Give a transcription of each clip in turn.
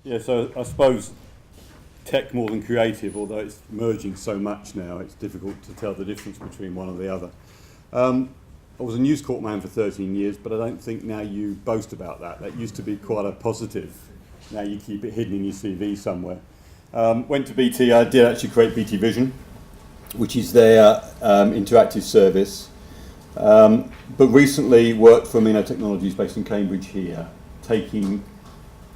Yeah, so I suppose tech more than creative, although it's merging so much now, it's difficult to tell the difference between one or the other. I was a News Corp man for 13 years, but I don't think now you boast about that. That used to be quite a positive. Now you keep it hidden in your CV somewhere. Went to BT, I did actually create BT Vision, which is their interactive service. But recently worked for Amino Technologies based in Cambridge here, taking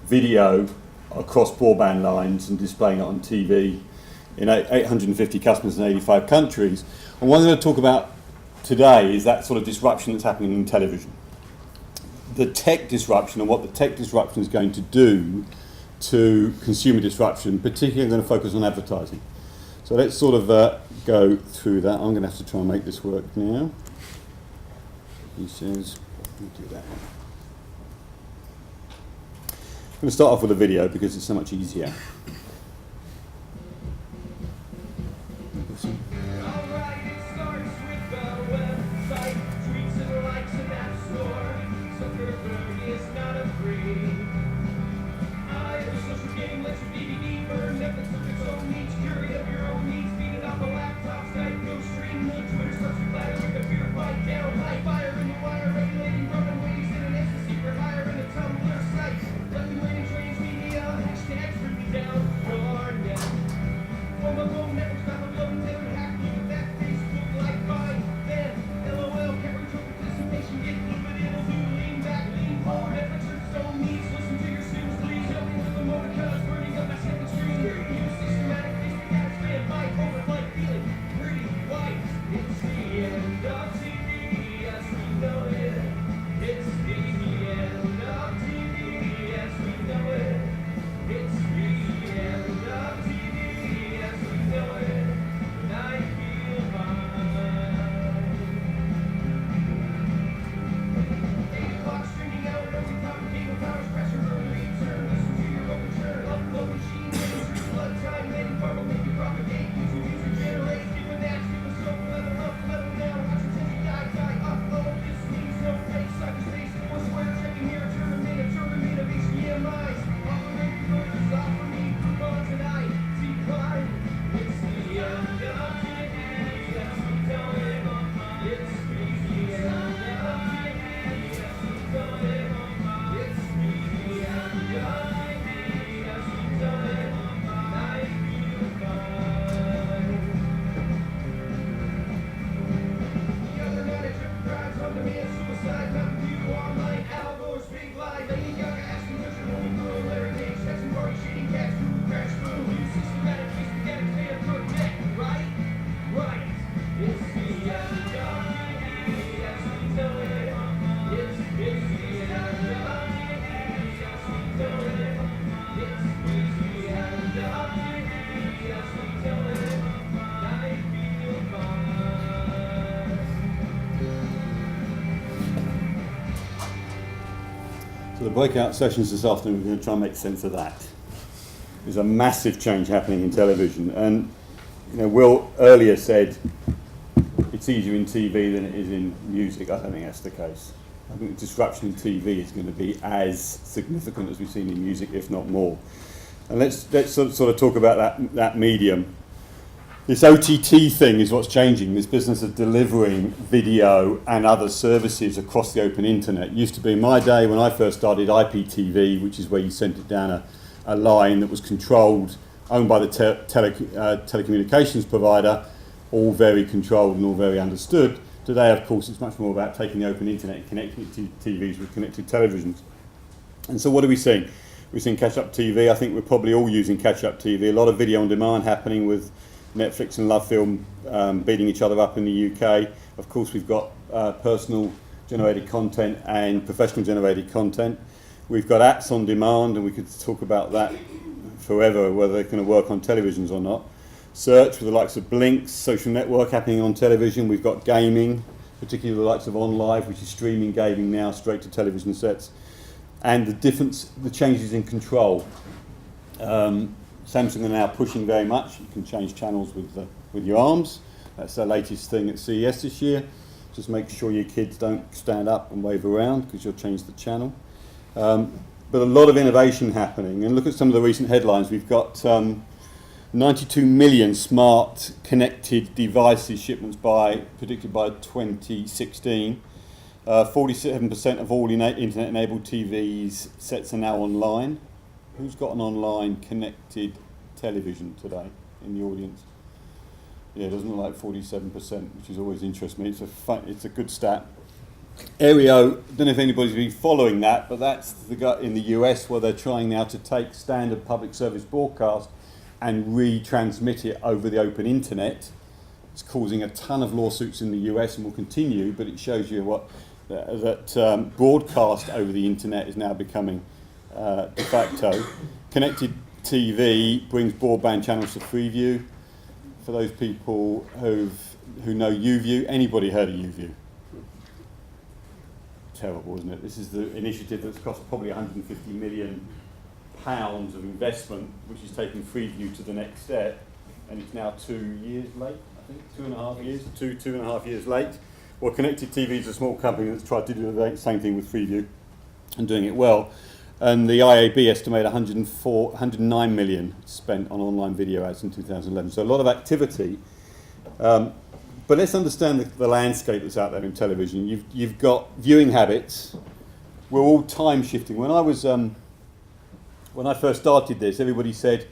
video across broadband lines and displaying it on TV in 850 customers in 85 countries. And what I'm going to talk about today is that sort of disruption that's happening in television. The tech disruption and what the tech disruption is going to do to consumer disruption, particularly I'm going to focus on advertising. So let's sort of go through that. I'm going to have to try and make this work now. He says, we'll do that one. I'm going to start off with a video because it's so much easier. So the breakout sessions this afternoon, we're going to try and make sense of that. There's a massive change happening in television, and Will earlier said it's easier in TV than it is in music. I don't think that's the case. I think the disruption in TV is going to be as significant as we've seen in music, if not more. And let's sort of talk about that medium. This OTT thing is what's changing, this business of delivering video and other services across the open internet. It used to be in my day when I first started IPTV, which is where you sent it down a line that was controlled, owned by the telecommunications provider, all very controlled and all very understood. Today, of course, it's much more about taking the open internet and connecting it to TVs with connected televisions. And so what are we seeing? We're seeing catch-up TV. I think we're probably all using catch-up TV. A lot of video on demand happening with Netflix and LoveFilm beating each other up in the UK. Of course, we've got personal generated content and professional generated content. We've got apps on demand, and we could talk about that forever, whether they're going to work on televisions or not. Search with the likes of Blink's social network happening on television. We've got gaming, particularly the likes of OnLive, which is streaming gaming now straight to television sets. And the changes in control. Samsung are now pushing very much. You can change channels with your arms. That's the latest thing at CES this year. Just make sure your kids don't stand up and wave around because you'll change the channel. but a lot of innovation happening. And look at some of the recent headlines. We've got 92 million smart connected devices shipments predicted by 2016. 47% of all internet-enabled TVs sets are now online. Who's got an online connected television today in the audience? Yeah, it doesn't look like 47%, which is always interests me. It's a good stat. Aereo, I don't know if anybody's been following that, but that's the guy in the US where they're trying now to take standard public service broadcast and retransmit it over the open internet. It's causing a ton of lawsuits in the US and will continue, but it shows you that broadcast over the internet is now becoming de facto. Connected TV brings broadband channels to Freeview. For those people who know YouView, anybody heard of YouView? Terrible, isn't it? This is the initiative that's cost probably £150 million of investment, which is taking Freeview to the next step, and it's now 2 years late, I think, 2.5 years, two and a half years late. Well, Connected TV is a small company that's tried to do the same thing with Freeview and doing it well. And the IAB estimate 109 million spent on online video ads in 2011. So a lot of activity. But let's understand the landscape that's out there in television. You've got viewing habits. We're all time shifting. When I first started this, everybody said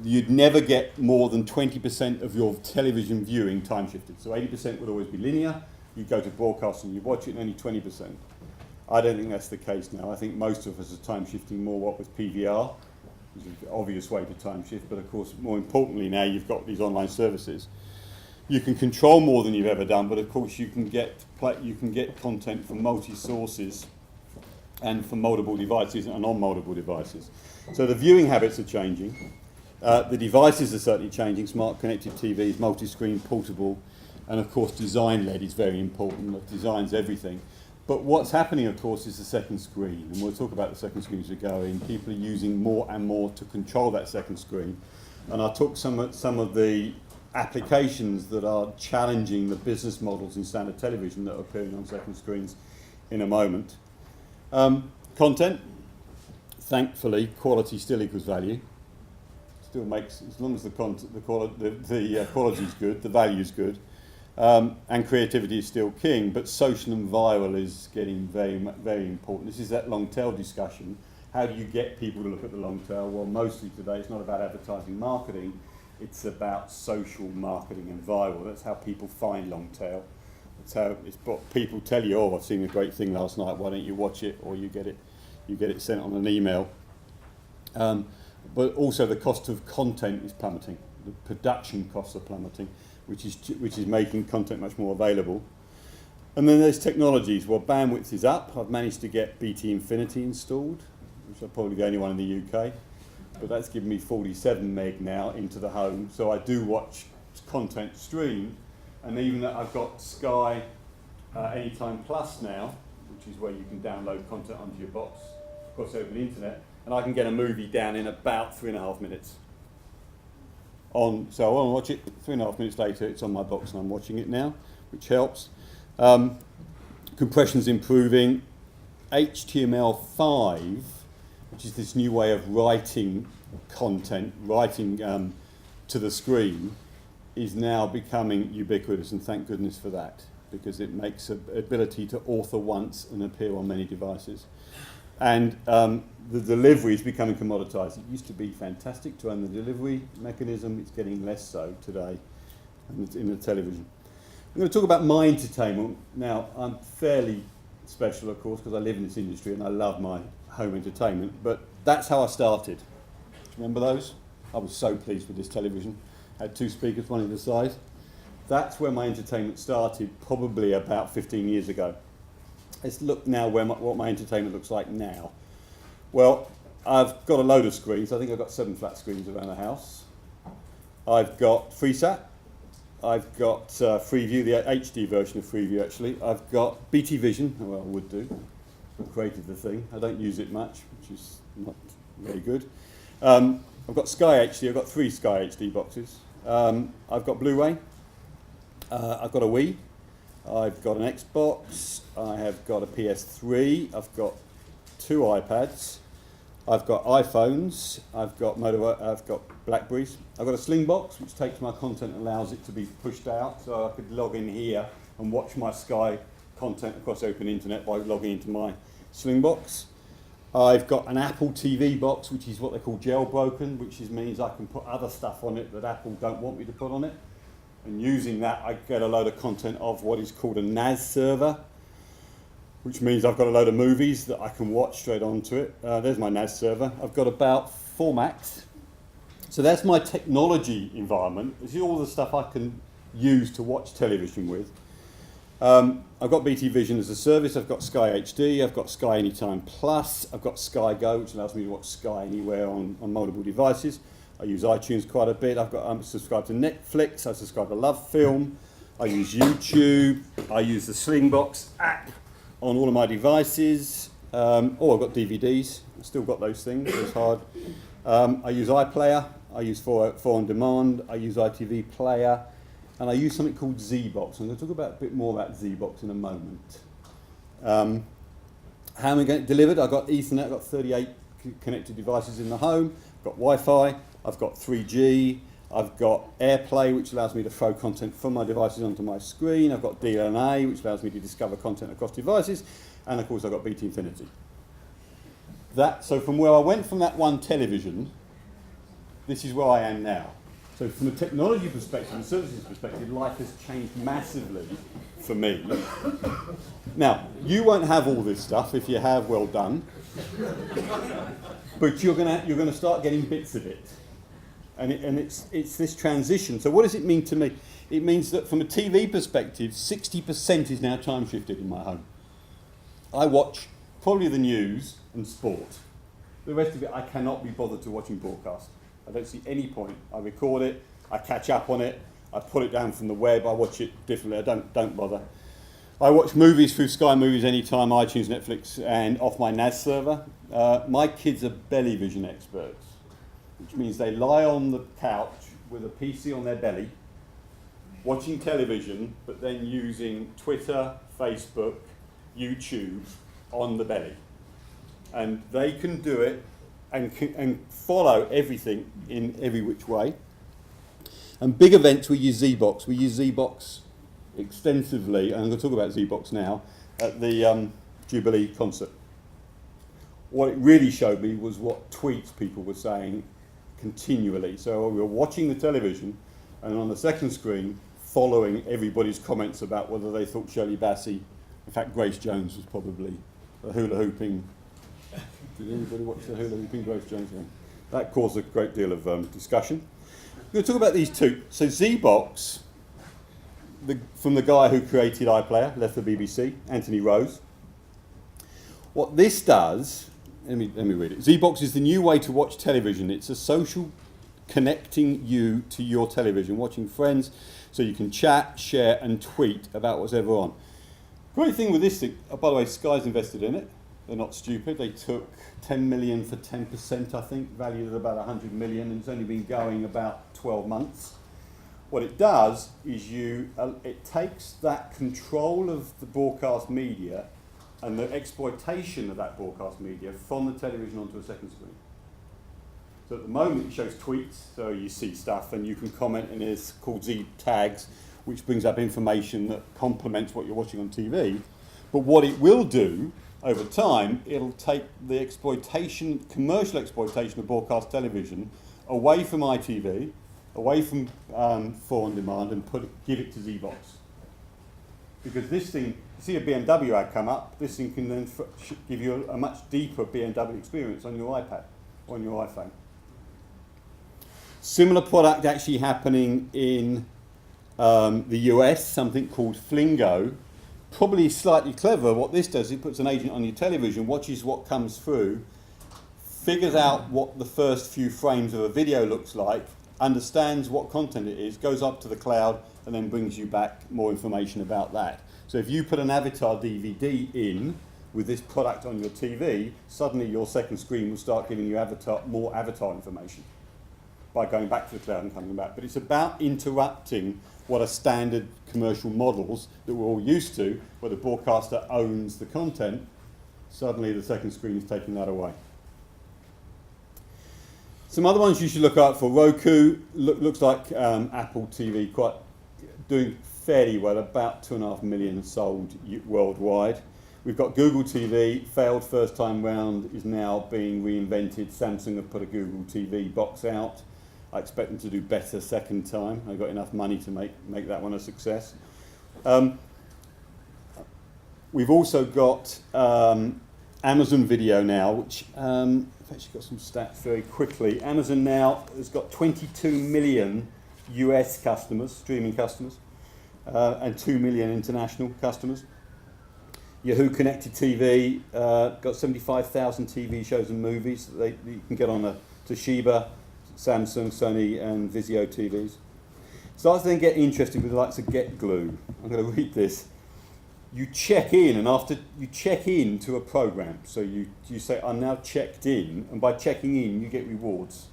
you'd never get more than 20% of your television viewing time shifted. So 80% would always be linear. You go to broadcast and you watch it, and only 20%. I don't think that's the case now. I think most of us are time shifting more with PVR, which is an obvious way to time shift, but of course, more importantly now, you've got these online services. You can control more than you've ever done, but of course you can get content from multi-sources and from multiple devices and on multiple devices. So the viewing habits are changing. The devices are certainly changing. Smart connected TVs, multi-screen, portable, and of course design-led is very important. Design's everything. But what's happening, of course, is the second screen, and we'll talk about the second screen as we go in. People are using more and more to control that second screen, and I'll talk some of the applications that are challenging the business models in standard television that are appearing on second screens in a moment. Content, thankfully, quality still equals value. Still makes, as long as the quality is good, the value is good. And creativity is still king, but social and viral is getting very, very important. This is that long tail discussion. How do you get people to look at the long tail? Well, mostly today it's not about advertising marketing, it's about social marketing and viral. That's how people find long tail. That's how it's what people tell you, oh, I've seen a great thing last night, why don't you watch it? Or you get it sent on an email. But also the cost of content is plummeting. The production costs are plummeting, which is making content much more available. And then there's technologies. Well, bandwidth is up. I've managed to get BT Infinity installed, which I'm probably the only one in the UK. But that's given me 47 meg now into the home. So I do watch content streamed. And even that I've got Sky Anytime Plus now, which is where you can download content onto your box across over the internet. And I can get a movie down in about 3.5 minutes. So I want to watch it, 3.5 minutes later it's on my box and I'm watching it now, which helps. Compression's improving. HTML5, which is this new way of writing content, writing to the screen, is now becoming ubiquitous, and thank goodness for that, because it makes an ability to author once and appear on many devices. And the delivery is becoming commoditized. It used to be fantastic to own the delivery mechanism. It's getting less so today in the television. I'm going to talk about my entertainment. Now, I'm fairly special, of course, because I live in this industry and I love my home entertainment, but that's how I started. Do you remember those? I was so pleased with this television. Had 2 speakers, one either side. That's where my entertainment started, probably about 15 years ago. Let's look now what my entertainment looks like now. Well, I've got a load of screens. I think I've got 7 flat screens around the house. I've got FreeSat. I've got Freeview, the HD version of Freeview actually. I've got BT Vision, well I would do. I created the thing. I don't use it much, which is not very good. I've got Sky HD. I've got 3 Sky HD boxes. I've got Blu-ray. I've got a Wii. I've got an Xbox. I have got a PS3. I've got 2 iPads. I've got iPhones, I've got Blackberries, I've got a Sling box which takes my content and allows it to be pushed out, so I could log in here and watch my Sky content across open internet by logging into my Sling box. I've got an Apple TV box, which is what they call jailbroken, which means I can put other stuff on it that Apple don't want me to put on it. And using that, I get a load of content of what is called a NAS server, which means I've got a load of movies that I can watch straight onto it. There's my NAS server. I've got about 4 Macs. So that's my technology environment. This is all the stuff I can use to watch television with. I've got BT Vision as a service. I've got Sky HD. I've got Sky Anytime Plus. I've got Sky Go, which allows me to watch Sky anywhere on multiple devices. I use iTunes quite a bit. I'm subscribed to Netflix. I subscribe to Love Film. I use YouTube. I use the Slingbox app on all of my devices. I've got DVDs. I've still got those things. It's hard. I use iPlayer. I use 4 on demand. I use ITV Player. And I use something called ZBox. I'm going to talk a bit more about ZBox in a moment. How am I getting it delivered? I've got Ethernet. I've got 38 connected devices in the home. I've got Wi-Fi. I've got 3G. I've got AirPlay, which allows me to throw content from my devices onto my screen. I've got DLNA, which allows me to discover content across devices. And of course, I've got BT Infinity. So from where I went from that one television, this is where I am now. So from a technology perspective and services perspective, life has changed massively for me. Now, you won't have all this stuff. If you have, well done. But you're gonna start getting bits of it. And it's this transition. So what does it mean to me? It means that from a TV perspective, 60% is now time shifted in my home. I watch probably the news and sport. The rest of it, I cannot be bothered to watching broadcast. I don't see any point. I record it, I catch up on it, I put it down from the web, I watch it differently, I don't bother. I watch movies through Sky Movies Anytime, iTunes, Netflix, and off my NAS server. My kids are belly vision experts, which means they lie on the couch with a PC on their belly, watching television, but then using Twitter, Facebook, YouTube on the belly. And they can do it and follow everything in every which way. And big events, we use ZBox. We use ZBox extensively, and I'm going to talk about ZBox now, at the Jubilee concert. What it really showed me was what tweets people were saying continually. So we were watching the television, and on the second screen, following everybody's comments about whether they thought Shirley Bassey, in fact Grace Jones was probably the hula hooping. Did anybody watch the hula hooping Grace Jones? Yeah. That caused a great deal of discussion. We're going to talk about these two. So ZBox, from the guy who created iPlayer, left the BBC, Anthony Rose. What this does, let me read it. ZBox is the new way to watch television. It's a social connecting you to your television, watching friends, so you can chat, share, and tweet about what's ever on. Great thing with this thing, by the way, Sky's invested in it. They're not stupid. They took 10 million for 10%, I think, valued at about 100 million, and it's only been going about 12 months. What it does is it takes that control of the broadcast media and the exploitation of that broadcast media from the television onto a second screen. So at the moment it shows tweets, so you see stuff and you can comment, and it's called Z tags, which brings up information that complements what you're watching on TV. But what it will do over time, it'll take the commercial exploitation of broadcast television away from ITV, away from 4 on demand, and give it to ZBox. Because this thing, you see a BMW ad come up, this thing can then give you a much deeper BMW experience on your iPad, or on your iPhone. Similar product actually happening in the US, something called Flingo. Probably slightly clever. What this does, it puts an agent on your television, watches what comes through, figures out what the first few frames of a video looks like, understands what content it is, goes up to the cloud, and then brings you back more information about that. So if you put an Avatar DVD in with this product on your TV, suddenly your second screen will start giving you more Avatar information by going back to the cloud and coming back. But it's about interrupting what are standard commercial models that we're all used to, where the broadcaster owns the content. Suddenly the second screen is taking that away. Some other ones you should look out for. Roku looks like Apple TV doing fairly well, about 2.5 million sold worldwide. We've got Google TV, failed first time round, is now being reinvented. Samsung have put a Google TV box out. I expect them to do better second time. They've got enough money to make that one a success. We've also got Amazon Video now, which I've actually got some stats very quickly. Amazon now has got 22 million US customers, streaming customers, and 2 million international customers. Yahoo Connected TV got 75,000 TV shows and movies that you can get on a Toshiba, Samsung, Sony, and Vizio TVs. Starts to then get interesting with the likes of Get Glue. I'm going to read this. You check in, and after you check in to a program, so you say, I'm now checked in, and by checking in, you get rewards.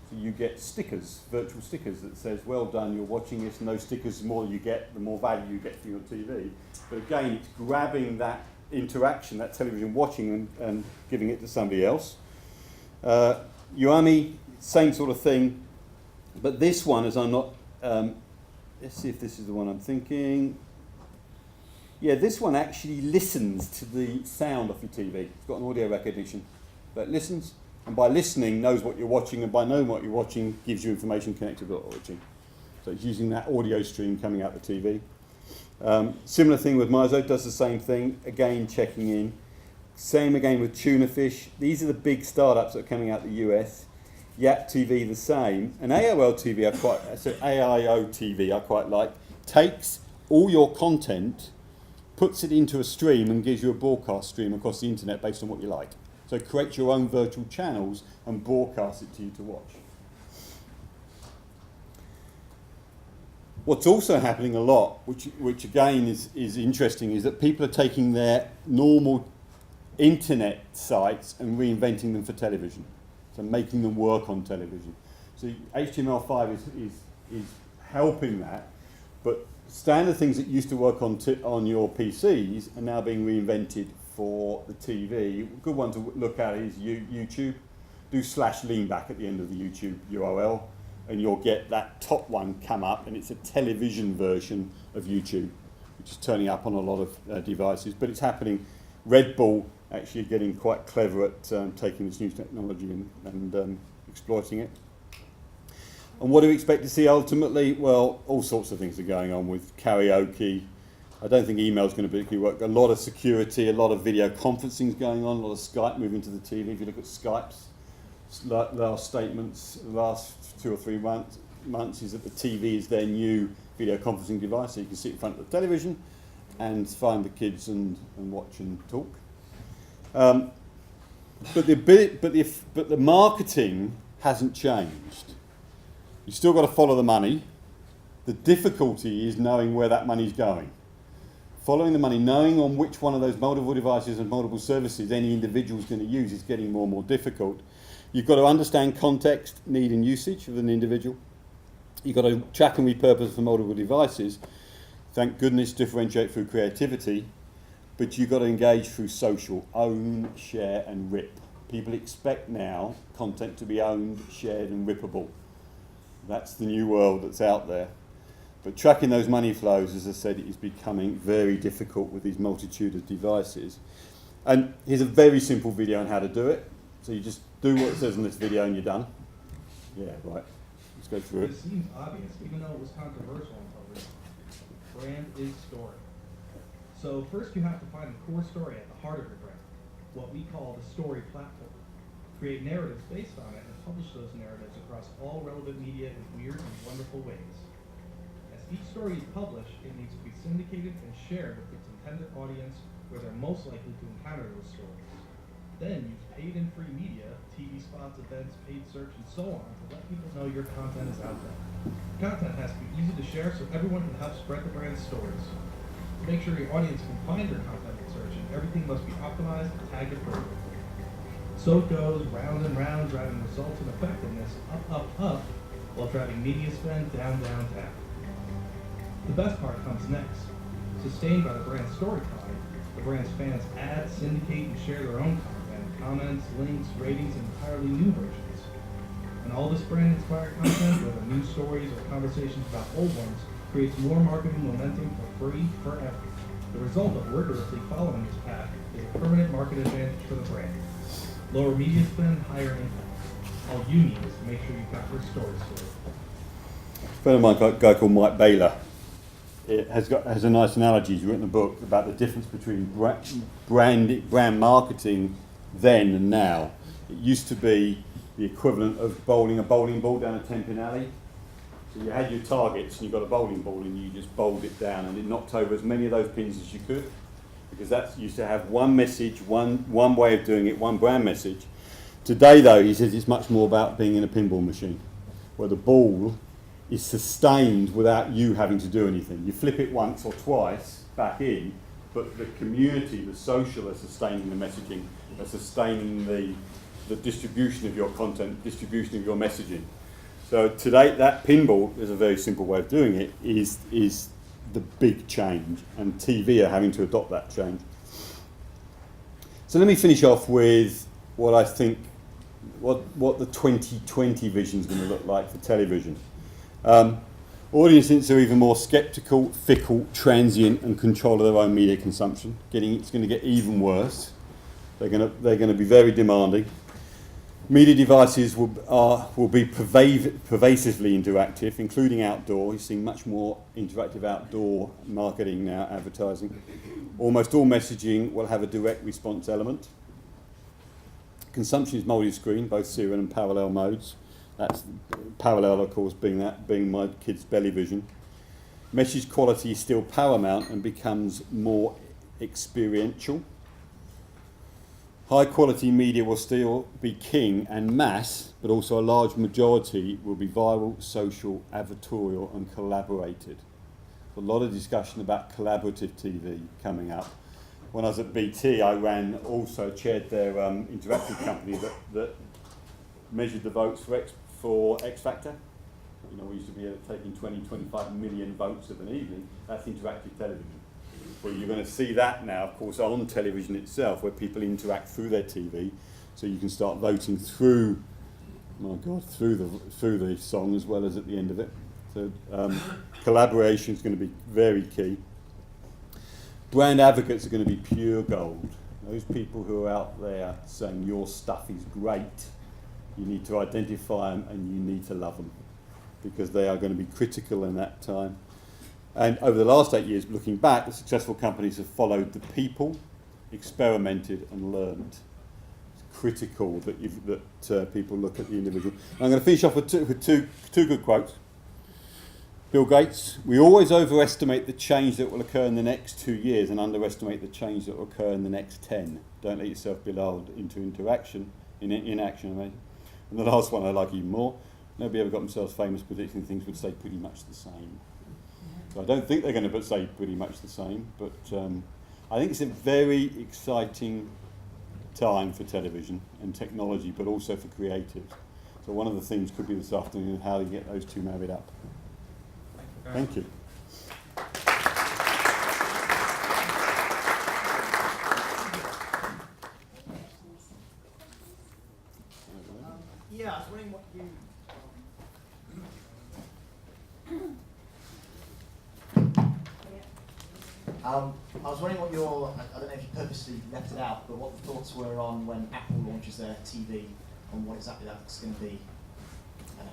So you get stickers, virtual stickers that says, well done, you're watching this, and those stickers, the more you get, the more value you get for your TV. But again, it's grabbing that interaction, that television watching, and giving it to somebody else. Yuami, same sort of thing, but this one, as I'm not, let's see if this is the one I'm thinking. Yeah, this one actually listens to the sound off your TV. It's got an audio recognition that listens, and by listening knows what you're watching, and by knowing what you're watching gives you information connected to what you're watching. So it's using that audio stream coming out the TV. Similar thing with Mizo, does the same thing, again checking in. Same again with Tuna Fish. These are the big startups that are coming out the US. Yap TV the same, and AOL TV AIO TV I quite like. Takes all your content, puts it into a stream and gives you a broadcast stream across the internet based on what you like. So create your own virtual channels and broadcast it to you to watch. What's also happening a lot, which again is interesting, is that people are taking their normal internet sites and reinventing them for television. So making them work on television. So HTML5 is helping that, but standard things that used to work on your PCs are now being reinvented for the TV. A good one to look at is YouTube. Do /leanback at the end of the YouTube URL, and you'll get that top one come up, and it's a television version of YouTube, which is turning up on a lot of devices. But it's happening. Red Bull actually getting quite clever at taking this new technology and exploiting it. And what do we expect to see ultimately? Well, all sorts of things are going on with karaoke. I don't think email is going to particularly work. A lot of security, a lot of video conferencing is going on, a lot of Skype moving to the TV. If you look at Skype's last statements, the last 2 or 3 months is that the TV is their new video conferencing device, so you can sit in front of the television and find the kids and watch and talk. But the marketing hasn't changed. You've still got to follow the money. The difficulty is knowing where that money's going. Following the money, knowing on which one of those multiple devices and multiple services any individual is going to use is getting more and more difficult. You've got to understand context, need and usage of an individual. You've got to track and repurpose for multiple devices. Thank goodness differentiate through creativity, but you've got to engage through social, own, share and rip. People expect now content to be owned, shared and rippable. That's the new world that's out there. But tracking those money flows, as I said, is becoming very difficult with these multitude of devices. And here's a very simple video on how to do it. So you just do what it says in this video and you're done. Yeah, right. Let's go through it. It seems obvious, even though it was controversial in public. Brand is story. So first you have to find the core story at the heart of your brand, what we call the story platform. Create narratives based on it and publish those narratives across all relevant media in weird and wonderful ways. As each story is published, it needs to be syndicated and shared with its intended audience where they're most likely to encounter those stories. Then use paid and free media, TV spots, events, paid search, and so on to let people know your content is out there. Content has to be easy to share so everyone can help spread the brand's stories. To make sure your audience can find your content in searching, everything must be optimized and tagged appropriately. So it goes round and round, driving results and effectiveness up, up, while driving media spend down, down, down. The best part comes next. Sustained by the brand's storytelling, the brand's fans add, syndicate, and share their own content, comments, links, ratings, and entirely new versions. And all this brand-inspired content, whether new stories or conversations about old ones, creates more marketing momentum for free forever. The result of rigorously following this path is a permanent market advantage for the brand. Lower media spend, higher impact. All you need is to make sure you've got your story sorted. A friend of mine, a guy called Mike Baylor, has a nice analogy. He's written a book about the difference between brand marketing then and now. It used to be the equivalent of bowling a bowling ball down a 10-pin alley. So you had your targets and you got a bowling ball and you just bowled it down and it knocked over as many of those pins as you could, because that used to have one message, one way of doing it, one brand message. Today though, he says it's much more about being in a pinball machine, where the ball is sustained without you having to do anything. You flip it once or twice back in, but the community, the social, are sustaining the messaging, are sustaining the distribution of your content, distribution of your messaging. So today, that pinball is a very simple way of doing it, is the big change, and TV are having to adopt that change. So let me finish off with what I think, what the 2020 vision is going to look like for television. Audiences are even more sceptical, fickle, transient, and control of their own media consumption. It's going to get even worse. They're going to be very demanding. Media devices will be pervasively interactive, including outdoor. You're seeing much more interactive outdoor marketing now, advertising. Almost all messaging will have a direct response element. Consumption is multi-screen, both serial and parallel modes. That's parallel, of course, being my kid's belly vision. Message quality is still paramount and becomes more experiential. High quality media will still be king and mass, but also a large majority will be viral, social, advertorial and collaborated. A lot of discussion about collaborative TV coming up. When I was at BT, I chaired their interactive company that measured the votes for X Factor. You know, we used to be taking 20, 25 million votes of an evening. That's interactive television. Well, you're going to see that now, of course, on television itself, where people interact through their TV, so you can start voting through the song as well as at the end of it. So collaboration is going to be very key. Brand advocates are going to be pure gold. Those people who are out there saying your stuff is great, you need to identify them and you need to love them, because they are going to be critical in that time. And over the last 8 years, looking back, the successful companies have followed the people, experimented and learned. It's critical that people look at the individual. And I'm going to finish off with two good quotes. Bill Gates: we always overestimate the change that will occur in the next 2 years and underestimate the change that will occur in the next 10. Don't let yourself be lulled into inaction. And the last one I like even more: nobody ever got themselves famous predicting things would stay pretty much the same. So I don't think they're going to stay pretty much the same, but I think it's a very exciting time for television and technology, but also for creatives. So one of the themes could be this afternoon, how do you get those two married up? Thank you. Yeah, I was wondering what you... I was wondering what your, I don't know if you purposely left it out, but what the thoughts were on when Apple launches their TV and what exactly that's going to be.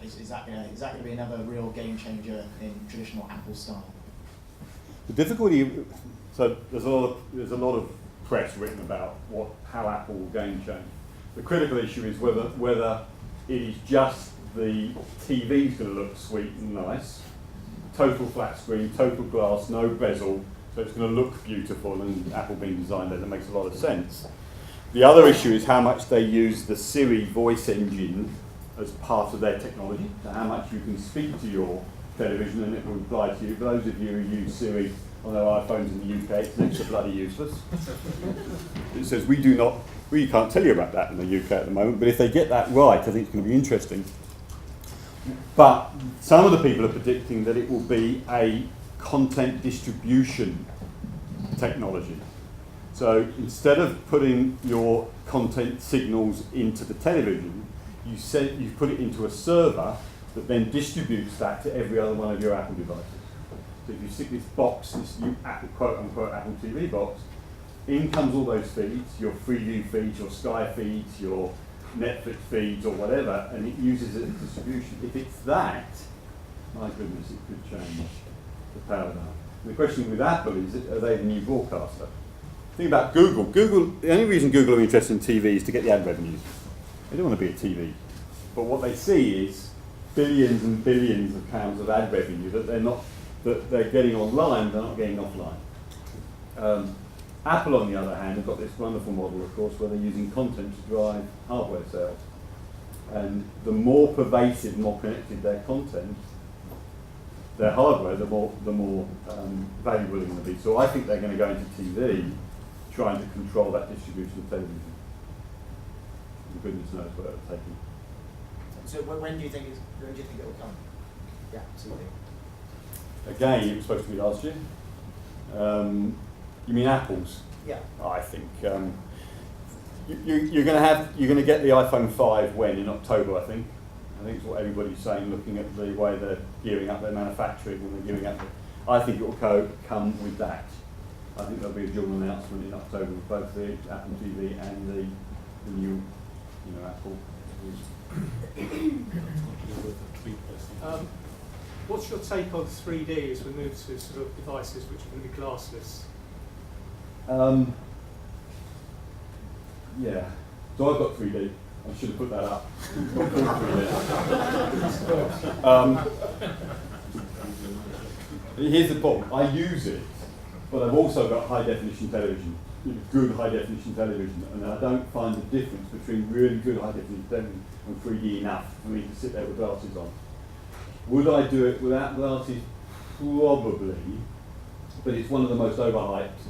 Is that going to be another real game changer in traditional Apple style? The difficulty, so there's a lot of press written about how Apple will game change. The critical issue is whether it is just the TV's going to look sweet and nice, total flat screen, total glass, no bezel, so it's going to look beautiful, and Apple being designed there, that makes a lot of sense. The other issue is how much they use the Siri voice engine as part of their technology, so how much you can speak to your television and it will reply to you. For those of you who use Siri on their iPhones in the UK, it's next to bloody useless. It says we can't tell you about that in the UK at the moment, but if they get that right, I think it's going to be interesting. But some of the people are predicting that it will be a content distribution technology. So instead of putting your content signals into the television, you put it into a server that then distributes that to every other one of your Apple devices. So if you stick this box, this new Apple, quote unquote Apple TV box, in comes all those feeds, your Freeview feeds, your Sky feeds, your Netflix feeds or whatever, and it uses it as distribution. If it's that, my goodness, it could change the paradigm. The question with Apple is, are they the new broadcaster? Think about Google. The only reason Google are interested in TV is to get the ad revenues. They don't want to be at TV. But what they see is billions and billions of pounds of ad revenue that they're getting online, they're not getting offline. Apple, on the other hand, have got this wonderful model, of course, where they're using content to drive hardware sales. And the more pervasive, more connected their content, their hardware, the more valuable it's going to be. So I think they're going to go into TV, trying to control that distribution of television. And goodness knows where it'll take them. So when do you think it will come? Yeah, TV. Again, it was supposed to be last year. You mean Apple's? Yeah. I think you're going to get the iPhone 5 when in October. I think it's what everybody's saying. Looking at the way they're gearing up their manufacturing and they're gearing up. I think it will come with that. I think there'll be a dual announcement in October with both the Apple TV and the new, Apple. What's your take on 3D as we move to sort of devices which are going to be glassless? Yeah. So I've got 3D. I should have put that up. Here's the problem. I use it, but I've also got high definition television, good high definition television, and I don't find the difference between really good high definition television and 3D enough for me to sit there with glasses on. Would I do it without glasses? Probably, but it's one of the most overhyped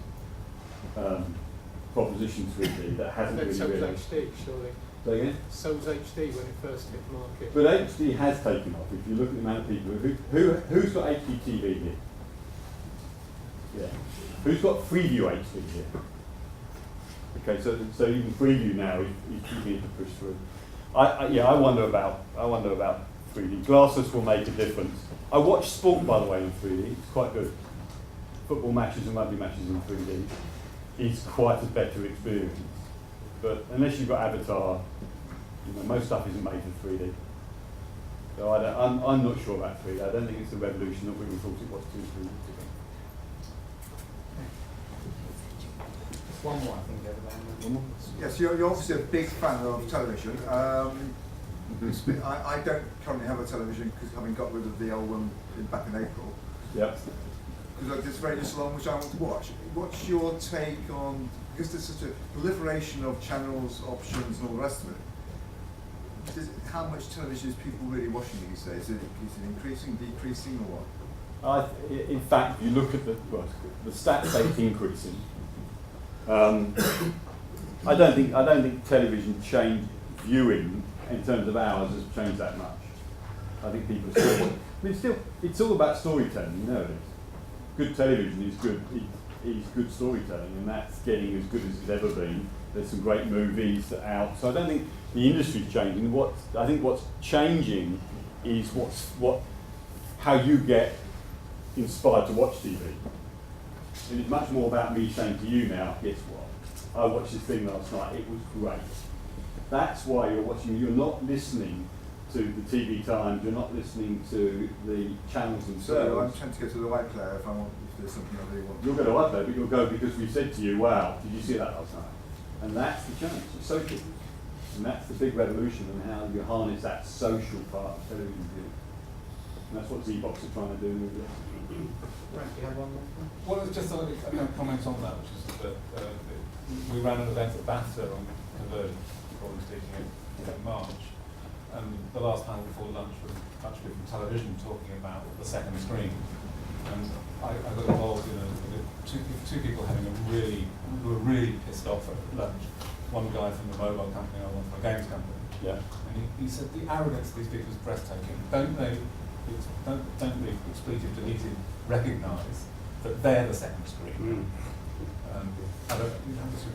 propositions 3D that hasn't really So was really. HD, surely. Say again? So was HD when it first hit the market. But HD has taken off. If you look at the amount of people who's got HD TV here? Yeah. Who's got Freeview HD here? Okay, so even Freeview now is keeping it to push through. I wonder about 3D. Glasses will make a difference. I watch sport, by the way, in 3D. It's quite good. Football matches and rugby matches in 3D. It's quite a better experience. But unless you've got Avatar, most stuff isn't made for 3D. So I'm not sure about 3D. I don't think it's the revolution that we thought it was 2 3 years ago. One more, I think, over there. One more? Yes, you're obviously a big fan of television. I don't currently have a television because having got rid of the old one back in April. Yep. Because there's very little on which I want to watch. What's your take on, because there's such a proliferation of channels, options and all the rest of it, how much television is people really watching these days? Is it increasing, decreasing or what? In fact, if you look at the stats say it's increasing. I don't think television viewing in terms of hours has changed that much. I think people are still. It's all about storytelling, it is. Good television is good. It's good storytelling, and that's getting as good as it's ever been. There's some great movies out, so I don't think the industry's changing. I think what's changing is how you get inspired to watch TV. And it's much more about me saying to you now, guess what? I watched this thing last night. It was great. That's why you're watching. You're not listening to the TV Times. You're not listening to the channels themselves. So I'm trying to go to the white player if there's something I really want. You'll go to iPlayer, but you'll go because we said to you, wow, did you see that last night? And that's the change, it's social. And that's the big revolution in how you harness that social part of television viewing. And that's what Z-Box are trying to do with this. Frank, you have one more? Well, it's just a comment on that, which is that we ran an event at BAFTA on convergence, broadly speaking, in March. And the last panel before lunch was actually from television talking about the second screen. And I got involved in two people who were really pissed off at lunch. One guy from the mobile company and one from a games company. Yeah. And he said the arrogance of these people is breathtaking. Don't the expletive deleted recognise that they're the second screen?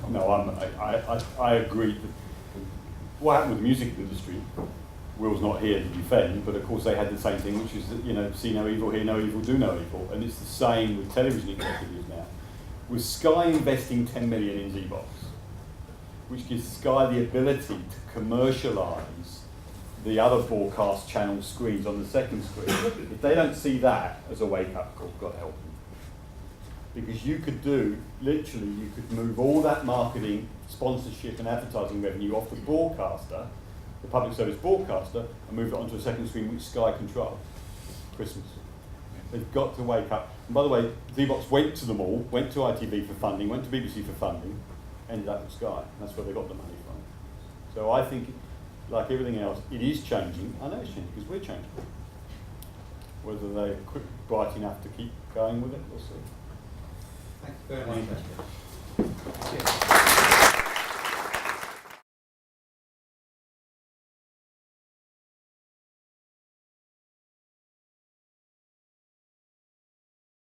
No, I agree. what happened with the music industry, Will's not here to defend, but of course they had the same thing, which is that, you know, see no evil, hear no evil, do no evil. And it's the same with television executives now. With Sky investing 10 million in Z-Box, which gives Sky the ability to commercialise the other broadcast channel screens on the second screen. If they don't see that as a wake-up call, God help them. Because you could do, literally, you could move all that marketing, sponsorship and advertising revenue off the broadcaster, the public service broadcaster, and move it onto a second screen which Sky control. Christmas. They've got to wake up. And by the way, Z-Box went to them all, went to ITV for funding, went to BBC for funding, ended up with Sky. That's where they got the money from. So I think, like everything else, it is changing. I know it's changing because we're changing. Whether they're bright enough to keep going with it, we'll see. Thank you very much.